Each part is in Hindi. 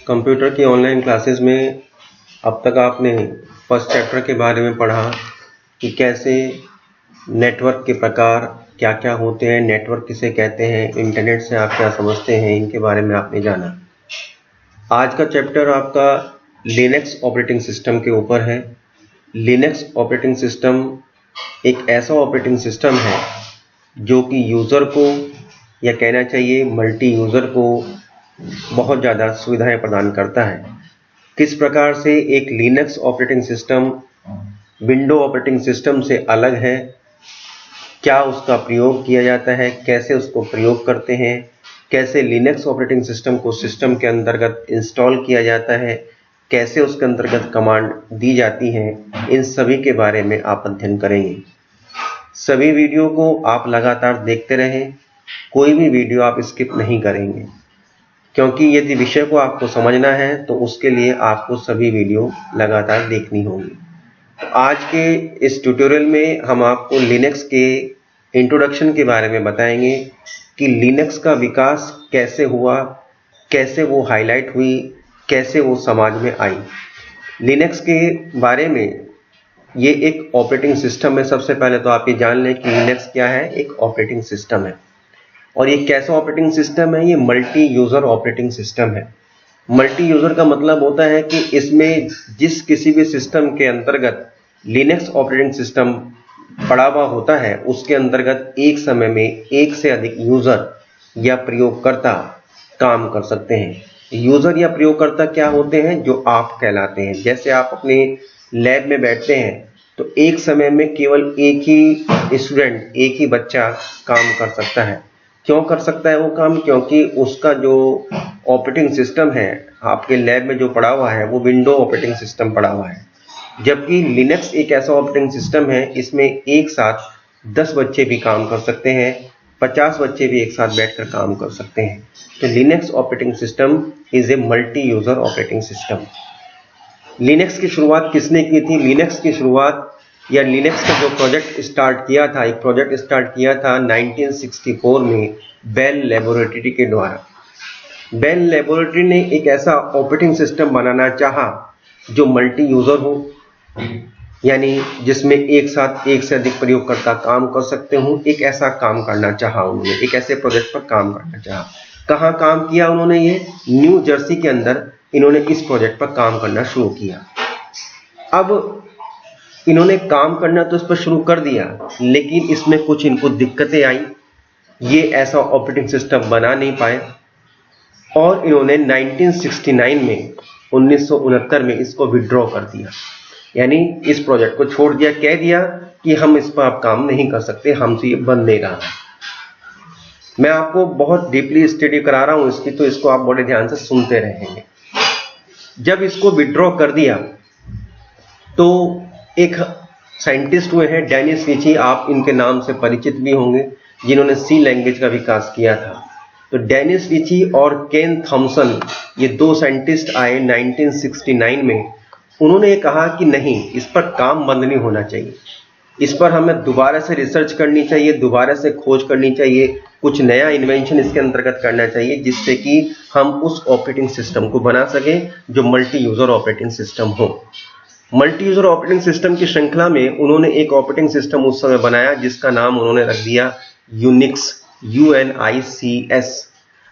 कंप्यूटर की ऑनलाइन क्लासेस में अब तक आपने फर्स्ट चैप्टर के बारे में पढ़ा कि कैसे नेटवर्क के प्रकार क्या क्या होते हैं, नेटवर्क किसे कहते हैं, इंटरनेट से आप क्या समझते हैं, इनके बारे में आपने जाना। आज का चैप्टर आपका लिनक्स ऑपरेटिंग सिस्टम के ऊपर है। लिनक्स ऑपरेटिंग सिस्टम एक ऐसा ऑपरेटिंग सिस्टम है जो कि यूज़र को, या कहना चाहिए मल्टी यूज़र को, बहुत ज़्यादा सुविधाएं प्रदान करता है। किस प्रकार से एक Linux operating system window operating system से अलग है, क्या उसका प्रयोग किया जाता है, कैसे उसको प्रयोग करते हैं, कैसे लिनक्स ऑपरेटिंग सिस्टम को सिस्टम के अंतर्गत इंस्टॉल किया जाता है, कैसे उसके अंतर्गत कमांड दी जाती हैं, इन सभी के बारे में आप अध्ययन करेंगे। सभी वीडियो को आप लगातार देखते रहें, कोई भी वीडियो आप स्किप नहीं करेंगे, क्योंकि यदि विषय को आपको समझना है तो उसके लिए आपको सभी वीडियो लगातार देखनी होगी। तो आज के इस ट्यूटोरियल में हम आपको लिनक्स के इंट्रोडक्शन के बारे में बताएंगे कि लिनक्स का विकास कैसे हुआ, कैसे वो हाईलाइट हुई, कैसे वो समाज में आई। लिनक्स के बारे में ये एक ऑपरेटिंग सिस्टम है। सबसे पहले तो आप ये जान लें कि लिनक्स क्या है, एक ऑपरेटिंग सिस्टम है। और ये कैसा ऑपरेटिंग सिस्टम है, ये मल्टी यूज़र ऑपरेटिंग सिस्टम है। मल्टी यूज़र का मतलब होता है कि इसमें जिस किसी भी सिस्टम के अंतर्गत लिनक्स ऑपरेटिंग सिस्टम पड़ा हुआ होता है, उसके अंतर्गत एक समय में एक से अधिक यूज़र या प्रयोगकर्ता काम कर सकते हैं। यूज़र या प्रयोगकर्ता क्या होते हैं, जो आप कहलाते हैं। जैसे आप अपने लैब में बैठते हैं तो एक समय में केवल एक ही स्टूडेंट, एक ही बच्चा काम कर सकता है। क्यों कर सकता है वो काम? क्योंकि उसका जो ऑपरेटिंग सिस्टम है आपके लैब में जो पड़ा हुआ है वो विंडो ऑपरेटिंग सिस्टम पड़ा हुआ है। जबकि लिनक्स एक ऐसा ऑपरेटिंग सिस्टम है, इसमें एक साथ 10 बच्चे भी काम कर सकते हैं, 50 बच्चे भी एक साथ बैठकर काम कर सकते हैं। तो Linux operating system is a multi user operating system. Linux की शुरुआत किसने की थी? लिनक्स की शुरुआत या लिनक्स का जो प्रोजेक्ट स्टार्ट किया था, एक प्रोजेक्ट स्टार्ट किया था 1964 में बेल लेबोरेटरी के द्वारा। बेल लेबोरेटरी ने एक ऐसा ऑपरेटिंग सिस्टम बनाना चाहा जो मल्टी यूज़र हो, यानी जिसमें एक साथ एक से अधिक प्रयोगकर्ता काम कर सकते हों। एक ऐसा काम करना चाहा उन्होंने, एक ऐसे प्रोजेक्ट पर काम करना चाहा। कहाँ काम किया उन्होंने? ये न्यू जर्सी के अंदर इन्होंने इस प्रोजेक्ट पर काम करना शुरू किया। अब इन्होंने काम करना तो इस पर शुरू कर दिया, लेकिन इसमें कुछ इनको दिक्कतें आई। ये ऐसा ऑपरेटिंग सिस्टम बना नहीं पाए और इन्होंने 1969 में 1969 में इसको विड्रॉ कर दिया, यानी इस प्रोजेक्ट को छोड़ दिया। कह दिया कि हम इस पर अब काम नहीं कर सकते, हमसे ये बन नहीं रहा है। मैं आपको बहुत डीपली स्टडी करा रहा हूं इसकी, तो इसको आप बड़े ध्यान से सुनते रहेंगे। जब इसको विड्रॉ कर दिया तो एक साइंटिस्ट हुए हैं डेनिस रीची, आप इनके नाम से परिचित भी होंगे, जिन्होंने सी लैंग्वेज का विकास किया था। तो डेनिस रीची और केन थॉमसन, ये दो साइंटिस्ट आए 1969 में। उन्होंने ये कहा कि नहीं, इस पर काम बंद नहीं होना चाहिए, इस पर हमें दोबारा से रिसर्च करनी चाहिए, दोबारा से खोज करनी चाहिए, कुछ नया इन्वेंशन इसके अंतर्गत करना चाहिए, जिससे कि हम उस ऑपरेटिंग सिस्टम को बना सकें जो मल्टी यूज़र ऑपरेटिंग सिस्टम हो। मल्टी यूज़र ऑपरेटिंग सिस्टम की श्रृंखला में उन्होंने एक ऑपरेटिंग सिस्टम उस समय बनाया जिसका नाम उन्होंने रख दिया यूनिक्स, UNICS।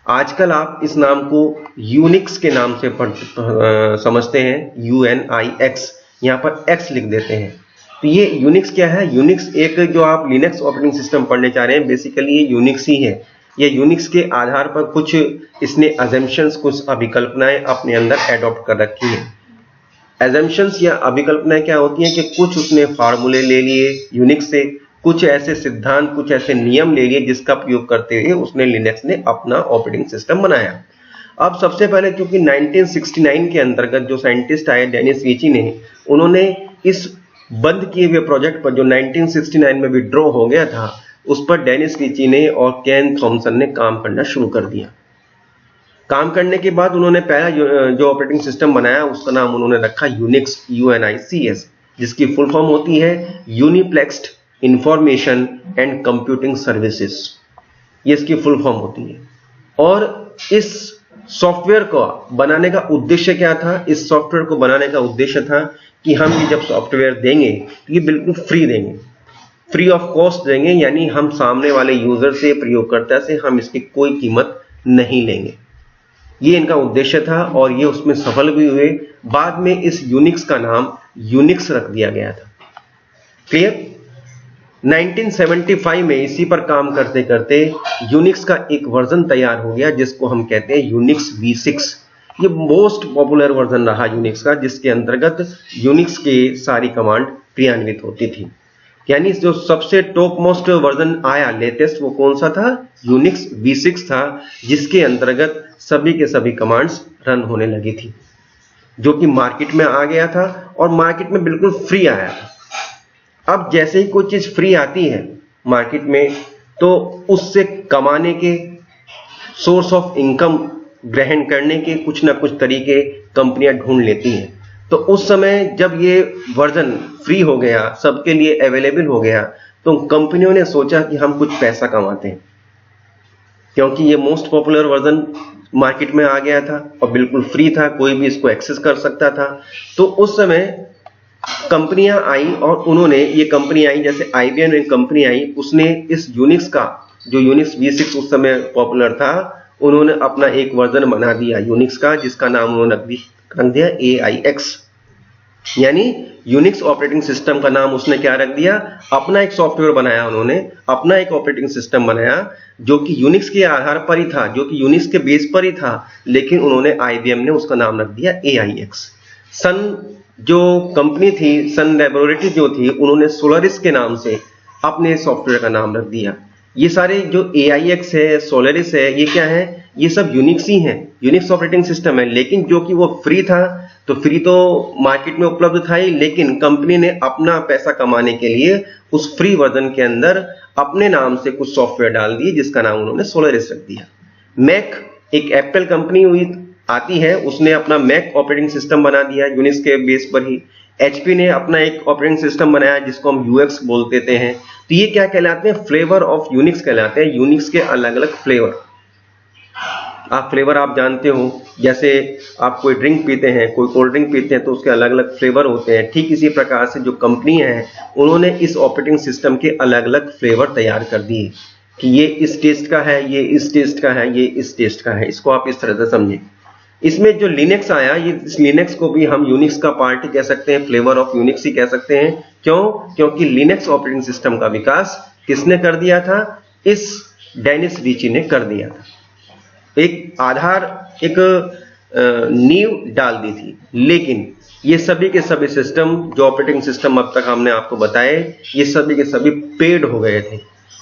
आजकल आप इस नाम को यूनिक्स के नाम से समझते हैं, UNIX, यहाँ पर X लिख देते हैं। तो ये यूनिक्स क्या है? यूनिक्स एक, जो आप लिनक्स ऑपरेटिंग सिस्टम पढ़ने जा रहे हैं, बेसिकली ये यूनिक्स ही है। ये यूनिक्स के आधार पर कुछ इसने अजम्पशंस, कुछ अभिकल्पनाएं अपने अंदर एडॉप्ट कर रखी हैं। एजम्पशंस या अभिकल्पनाएं क्या होती हैं कि कुछ उसने फार्मूले ले लिए यूनिक्स से, कुछ ऐसे सिद्धांत, कुछ ऐसे नियम ले लिए जिसका प्रयोग करते हुए उसने लिनक्स ने अपना ऑपरेटिंग सिस्टम बनाया। अब सबसे पहले क्योंकि 1969 के अंतर्गत जो साइंटिस्ट आए डेनिस रीची ने, उन्होंने इस बंद किए हुए प्रोजेक्ट पर जो 1969 में विड्रॉ हो गया था, उस पर डेनिस रीची ने और केन थॉमसन ने काम करना शुरू कर दिया। काम करने के बाद उन्होंने पहला जो ऑपरेटिंग सिस्टम बनाया उसका नाम उन्होंने रखा यूनिक्स, UNICS, जिसकी फुल फॉर्म होती है यूनिप्लेक्स्ड इंफॉर्मेशन एंड कंप्यूटिंग सर्विसेज। ये इसकी फुल फॉर्म होती है। और इस सॉफ्टवेयर को बनाने का उद्देश्य क्या था? इस सॉफ्टवेयर को बनाने का उद्देश्य था कि हम ये जब सॉफ्टवेयर देंगे तो ये बिल्कुल फ्री देंगे, फ्री ऑफ कॉस्ट देंगे, यानी हम सामने वाले यूजर से, प्रयोगकर्ता से हम इसकी कोई कीमत नहीं लेंगे। ये इनका उद्देश्य था और ये उसमें सफल भी हुए। बाद में इस यूनिक्स का नाम यूनिक्स रख दिया गया था। क्लियर? 1975 में इसी पर काम करते करते यूनिक्स का एक वर्जन तैयार हो गया जिसको हम कहते हैं यूनिक्स V6। ये मोस्ट पॉपुलर वर्जन रहा यूनिक्स का, जिसके अंतर्गत यूनिक्स के सारी कमांड क्रियान्वित होती थी। यानी जो सबसे टॉप मोस्ट वर्जन आया लेटेस्ट, वो कौन सा था? यूनिक्स V6 था, जिसके अंतर्गत सभी के सभी कमांड्स रन होने लगी थी, जो कि मार्केट में आ गया था और मार्केट में बिल्कुल फ्री आया था। अब जैसे ही कोई चीज फ्री आती है मार्केट में, तो उससे कमाने के, सोर्स ऑफ इनकम ग्रहण करने के कुछ ना कुछ तरीके कंपनियां ढूंढ लेती हैं। तो उस समय जब ये वर्जन फ्री हो गया, सबके लिए अवेलेबल हो गया, तो कंपनियों ने सोचा कि हम कुछ पैसा कमाते हैं, क्योंकि ये मोस्ट पॉपुलर वर्जन मार्केट में आ गया था और बिल्कुल फ्री था, कोई भी इसको एक्सेस कर सकता था। तो उस समय कंपनियां आई और उन्होंने, ये कंपनी आई जैसे IBM एक कंपनी आई, उसने इस यूनिक्स का, जो यूनिक्स V6 उस समय पॉपुलर था, उन्होंने अपना एक वर्जन बना दिया यूनिक्स का, जिसका नाम उन्होंने रख दिया AIX। यानी यूनिक्स ऑपरेटिंग सिस्टम का नाम उसने क्या रख दिया? अपना एक सॉफ्टवेयर बनाया उन्होंने, अपना एक ऑपरेटिंग सिस्टम बनाया जो कि यूनिक्स के आधार पर ही था, जो कि यूनिक्स के बेस पर ही था, लेकिन उन्होंने IBM ने उसका नाम रख दिया AIX। जो कंपनी थी, सन लैबोरेटरी जो थी, उन्होंने सोलारिस के नाम से अपने सॉफ्टवेयर का नाम रख दिया। ये सारे जो AIX है, सोलारिस है, ये क्या है? ये सब यूनिक्स ही हैं, यूनिक्स ऑपरेटिंग सिस्टम है, लेकिन जो कि वो फ्री था, तो फ्री तो मार्केट में उपलब्ध था ही, लेकिन कंपनी ने अपना पैसा कमाने के लिए उस फ्री वर्जन के अंदर अपने नाम से कुछ सॉफ्टवेयर डाल दिए, जिसका नाम उन्होंने सोलारिस रख दिया। मैक, एक एप्पल कंपनी हुई आती है, उसने अपना मैक ऑपरेटिंग सिस्टम बना दिया यूनिक्स के बेस पर ही। HP ने अपना एक ऑपरेटिंग सिस्टम बनाया जिसको हम UX बोल देते हैं। तो ये क्या कहलाते हैं? फ्लेवर ऑफ यूनिक्स कहलाते हैं। यूनिक्स के अलग अलग फ्लेवर, फ्लेवर आप जानते हो, जैसे आप कोई ड्रिंक पीते हैं, कोई कोल्ड ड्रिंक पीते हैं, तो उसके अलग अलग फ्लेवर होते हैं। ठीक इसी प्रकार से जो कंपनी है, उन्होंने इस ऑपरेटिंग सिस्टम के अलग अलग फ्लेवर तैयार कर दिए कि ये इस टेस्ट का है, ये इस टेस्ट का है, ये इस टेस्ट का है। इसको आप इस तरह से समझें। इसमें जो लिनक्स आया, ये इस लिनक्स को भी हम यूनिक्स का पार्ट ही कह सकते हैं, फ्लेवर ऑफ यूनिक्स ही कह सकते हैं। क्यों? क्योंकि लिनक्स ऑपरेटिंग सिस्टम का विकास किसने कर दिया था? इस डेनिस रिची ने कर दिया था। एक आधार, एक नींव डाल दी थी। लेकिन ये सभी के सभी सिस्टम, जो ऑपरेटिंग सिस्टम अब तक हमने आपको बताए, ये सभी के सभी पेड हो गए थे।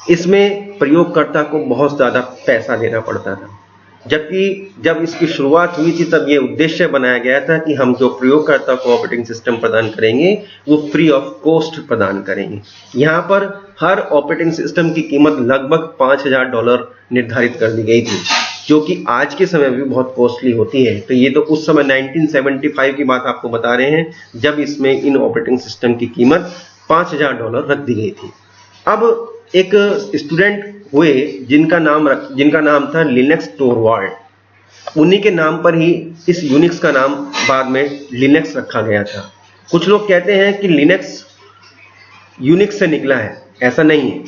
इसमें प्रयोगकर्ता को बहुत ज्यादा पैसा देना पड़ता था, जबकि जब इसकी शुरुआत हुई थी तब ये उद्देश्य बनाया गया था कि हम जो प्रयोगकर्ता को ऑपरेटिंग सिस्टम प्रदान करेंगे वो फ्री ऑफ कॉस्ट प्रदान करेंगे। यहाँ पर हर ऑपरेटिंग सिस्टम की कीमत लगभग $5000 निर्धारित कर दी गई थी, जो कि आज के समय में भी बहुत कॉस्टली होती है। तो ये तो उस समय 1975 की बात आपको बता रहे हैं, जब इसमें इन ऑपरेटिंग सिस्टम की कीमत $5000 रख दी गई थी। अब एक स्टूडेंट हुए जिनका नाम था लिनक्स टोरवाल्ड। उन्हीं के नाम पर ही इस यूनिक्स का नाम बाद में लिनक्स रखा गया था। कुछ लोग कहते हैं कि लिनक्स यूनिक्स से निकला है, ऐसा नहीं है।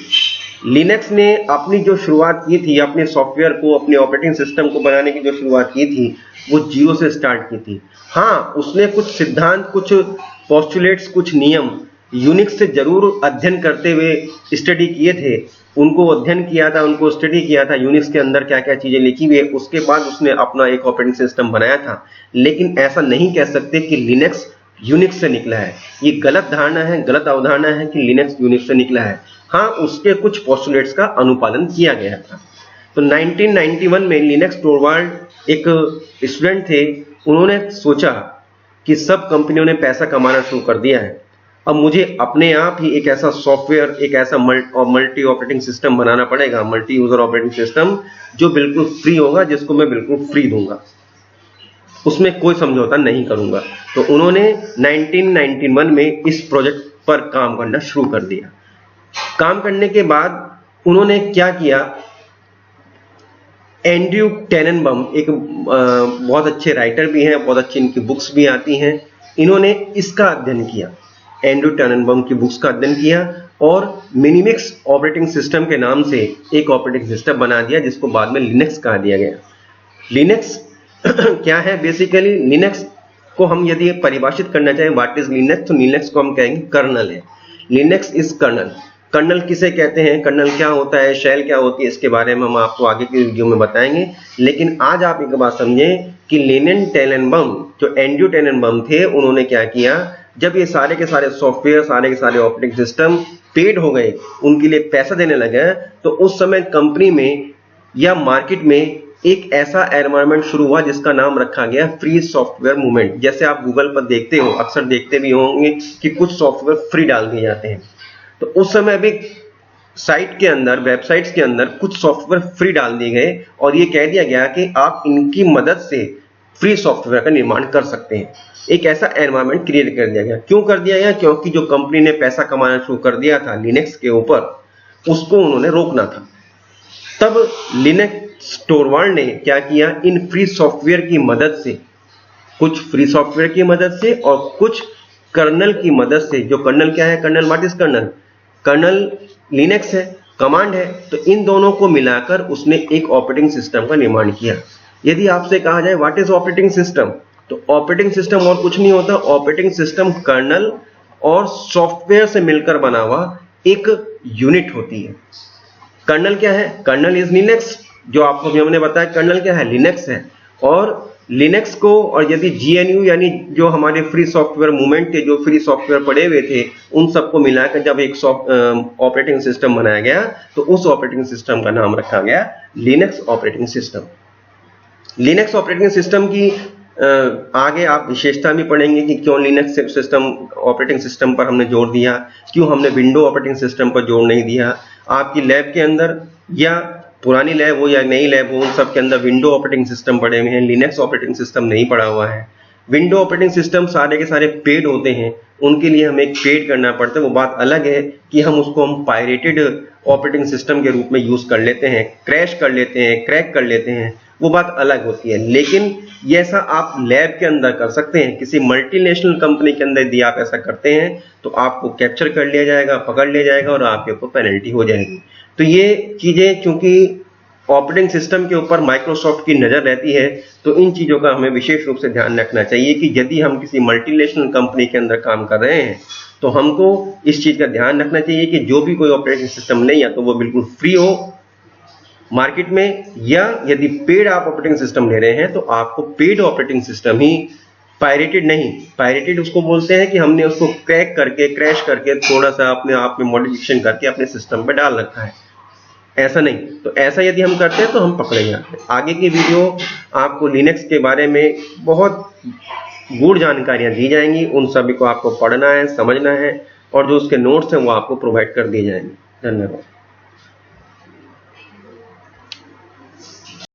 लिनक्स ने अपनी जो शुरुआत की थी, अपने सॉफ्टवेयर को, अपने ऑपरेटिंग सिस्टम को बनाने की जो शुरुआत की थी, वो 0 से स्टार्ट की थी। हाँ, उसने कुछ सिद्धांत, कुछ पोस्टुलेट्स, कुछ नियम यूनिक्स से जरूर अध्ययन करते हुए स्टडी किए थे। उनको अध्ययन किया था, उनको स्टडी किया था, यूनिक्स के अंदर क्या क्या चीजें लिखी हुई है, उसके बाद उसने अपना एक ऑपरेटिंग सिस्टम बनाया था। लेकिन ऐसा नहीं कह सकते कि लिनक्स यूनिक्स से निकला है। ये गलत धारणा है, गलत अवधारणा है कि लिनक्स यूनिक्स से निकला है। हाँ, उसके कुछ पोस्टुलेट्स का अनुपालन किया गया था। तो 1991 में लिनक्स टोरवाल्ड एक स्टूडेंट थे। उन्होंने सोचा कि सब कंपनियों ने पैसा कमाना शुरू कर दिया है, अब मुझे अपने आप ही एक ऐसा सॉफ्टवेयर, एक ऐसा मल्टी ऑपरेटिंग सिस्टम बनाना पड़ेगा, मल्टी यूजर ऑपरेटिंग सिस्टम, जो बिल्कुल फ्री होगा, जिसको मैं बिल्कुल फ्री दूंगा, उसमें कोई समझौता नहीं करूंगा। तो उन्होंने 1991 में इस प्रोजेक्ट पर काम करना शुरू कर दिया। काम करने के बाद उन्होंने क्या किया, एंड्रयू टेनेनबम एक बहुत अच्छे राइटर भी हैं, बहुत अच्छी इनकी बुक्स भी आती हैं। इन्होंने इसका अध्ययन किया, एंड्रयू टेनेनबम की बुक्स का अध्ययन किया और मिनिमिक्स ऑपरेटिंग सिस्टम के नाम से एक ऑपरेटिंग सिस्टम बना दिया जिसको बाद में लिनक्स कहा दिया गया। लिनक्स क्या है? बेसिकली लिनक्स को हम यदि परिभाषित करना चाहें व्हाट इज लिनक्स, तो लिनक्स को हम कहेंगे कर्नल है। Linux is kernel. कर्नल किसे कहते हैं, कर्नल क्या होता है, शेल क्या होती है, इसके बारे में हम आपको आगे की वीडियो में बताएंगे। लेकिन आज आप एक बात समझें कि लिनेन टेनेनबम, जो एंड्रयू टेनेनबम थे, उन्होंने क्या किया, जब ये सारे के सारे सॉफ्टवेयर, सारे के सारे ऑपरेटिंग सिस्टम पेड हो गए, उनके लिए पैसा देने लगे, तो उस समय कंपनी में या मार्केट में एक ऐसा एनवायरनमेंट शुरू हुआ जिसका नाम रखा गया फ्री सॉफ्टवेयर मूवमेंट। जैसे आप गूगल पर देखते हो, अक्सर देखते भी होंगे कि कुछ सॉफ्टवेयर फ्री डाल दिए जाते हैं, तो उस समय भी साइट के अंदर, वेबसाइट्स के अंदर कुछ सॉफ्टवेयर फ्री डाल दिए गए और ये कह दिया गया कि आप इनकी मदद से फ्री सॉफ्टवेयर का निर्माण कर सकते हैं। एक ऐसा एनवायरनमेंट क्रिएट कर दिया गया। क्यों कर दिया गया? क्योंकि जो कंपनी ने पैसा कमाना शुरू कर दिया था लिनक्स के ऊपर, उसको उन्होंने रोकना था। तब लिनक्स टोरवाल्ड ने क्या किया, इन फ्री सॉफ्टवेयर की मदद से, कुछ फ्री सॉफ्टवेयर की मदद से और कुछ कर्नल की मदद से, जो कर्नल क्या है, kernel what is kernel, kernel Linux है, कमांड है, तो इन दोनों को मिलाकर उसने एक ऑपरेटिंग सिस्टम का निर्माण किया। यदि आपसे कहा जाए व्हाट इज ऑपरेटिंग सिस्टम, तो ऑपरेटिंग सिस्टम और कुछ नहीं होता, ऑपरेटिंग सिस्टम कर्नल और सॉफ्टवेयर से मिलकर बना हुआ एक यूनिट होती है। कर्नल क्या है? कर्नल इज लिनक्स, जो आपको हमने बताया कर्नल क्या है, लिनक्स है। और लिनक्स को, और यदि जीएनयू यानी जो हमारे फ्री सॉफ्टवेयर मूवमेंट के जो फ्री सॉफ्टवेयर पड़े हुए थे, उन सबको मिलाकर जब एक ऑपरेटिंग सिस्टम बनाया गया, तो उस ऑपरेटिंग सिस्टम का नाम रखा गया Linux operating system. Linux operating system की आगे आप विशेषता भी पढ़ेंगे कि क्यों लिनक्स सिस्टम ऑपरेटिंग सिस्टम पर हमने जोर दिया, क्यों हमने विंडो ऑपरेटिंग सिस्टम पर जोर नहीं दिया। आपकी लैब के अंदर या पुरानी लैब हो या नई लैब हो, उन सब के अंदर विंडो ऑपरेटिंग सिस्टम पड़े हुए हैं, लिनक्स ऑपरेटिंग सिस्टम नहीं पड़ा हुआ है। विंडो ऑपरेटिंग सिस्टम सारे के सारे पेड होते हैं, उनके लिए हमें एक पेड करना पड़ता है। वो बात अलग है कि हम उसको पायरेटेड ऑपरेटिंग सिस्टम के रूप में यूज कर लेते हैं, क्रैश कर लेते हैं, क्रैक कर लेते हैं, वो बात अलग होती है। लेकिन ये ऐसा आप लैब के अंदर कर सकते हैं। किसी मल्टीनेशनल कंपनी के अंदर यदि आप ऐसा करते हैं तो आपको कैप्चर कर लिया जाएगा, पकड़ लिया जाएगा और आपके ऊपर पेनल्टी हो जाएगी। तो ये चीजें चूंकि ऑपरेटिंग सिस्टम के ऊपर माइक्रोसॉफ्ट की नजर रहती है, तो इन चीजों का हमें विशेष रूप से ध्यान रखना चाहिए कि यदि हम किसी मल्टीनेशनल कंपनी के अंदर काम कर रहे हैं तो हमको इस चीज का ध्यान रखना चाहिए कि जो भी कोई ऑपरेटिंग सिस्टम नहीं, या तो वो बिल्कुल फ्री हो मार्केट में, या यदि पेड आप ऑपरेटिंग सिस्टम ले रहे हैं तो आपको पेड ऑपरेटिंग सिस्टम ही, पायरेटेड नहीं। पायरेटेड उसको बोलते हैं कि हमने उसको क्रैक करके, क्रैश करके, थोड़ा सा अपने आप में मॉडिफिकेशन करके अपने सिस्टम पे डाल रखा है, ऐसा नहीं। तो ऐसा यदि हम करते हैं तो हम पकड़े जाते हैं। आगे की वीडियो आपको लिनक्स के बारे में बहुत गूढ़ जानकारियां दी जाएंगी, उन सभी को आपको पढ़ना है, समझना है, और जो उसके नोट्स हैं वो आपको प्रोवाइड कर दिए जाएंगे। धन्यवाद।